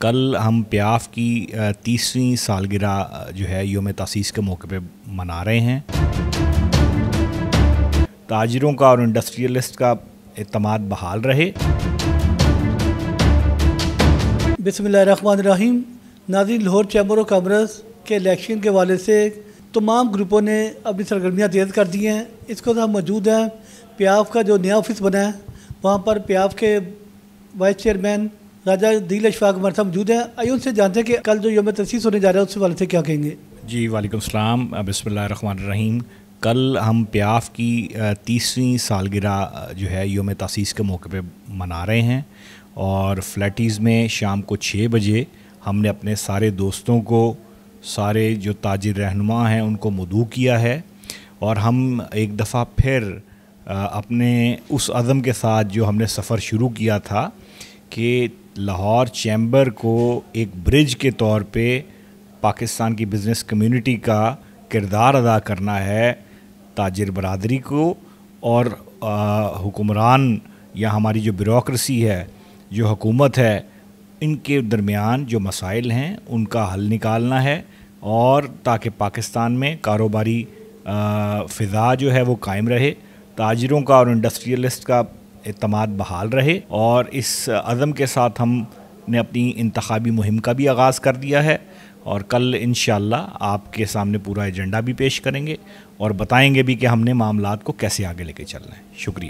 کل ہم پیاف کی 30ویں سالگرہ جو ہے یوم تاسیس کے موقع پہ منا رہے ہیں۔ تاجروں کا اور انڈسٹریلسٹ کا اعتماد بحال رہے۔ بسم اللہ الرحمن الرحیم۔ ناظرین، لاہور چیمبر آف کامرس کے الیکشن کے حوالے سے تمام گروپوں نے اپنی سرگرمیاں تیز کر دی ہیں۔ اس کو ہم موجود ہیں پیاف کا جو نیا آفس بنا ہے، وہاں پر پیاف کے وائس چیئرمین راجہ دل اشفاق ہمارے ساتھ موجود ہیں۔ آئیے ان سے جانتے ہیں کہ کل جو یوم تاسیس ہونے جا رہا ہے اس حوالے سے کیا کہیں گے۔ جی وعلیکم السلام۔ بسم اللہ الرحمن الرحیم۔ کل ہم پیاف کی 30ویں سالگرہ جو ہے یوم تاسیس کے موقع پہ منا رہے ہیں، اور فلیٹیز میں شام کو 6 بجے ہم نے اپنے سارے دوستوں کو، سارے جو تاجر رہنما ہیں ان کو مدعو کیا ہے، اور ہم ایک دفعہ پھر اپنے اس عزم کے ساتھ جو ہم نے سفر شروع کیا تھا کہ لاہور چیمبر کو ایک برج کے طور پہ پاکستان کی بزنس کمیونٹی کا کردار ادا کرنا ہے، تاجر برادری کو اور حکمران یا ہماری جو بیوروکریسی ہے، جو حکومت ہے، ان کے درمیان جو مسائل ہیں ان کا حل نکالنا ہے، اور تاکہ پاکستان میں کاروباری فضا جو ہے وہ قائم رہے، تاجروں کا اور انڈسٹریلسٹ کا اعتماد بحال رہے۔ اور اس عزم کے ساتھ ہم نے اپنی انتخابی مہم کا بھی آغاز کر دیا ہے، اور کل انشاءاللہ آپ کے سامنے پورا ایجنڈا بھی پیش کریں گے اور بتائیں گے بھی کہ ہم نے معاملات کو کیسے آگے لے کے چلنا ہے۔ شکریہ۔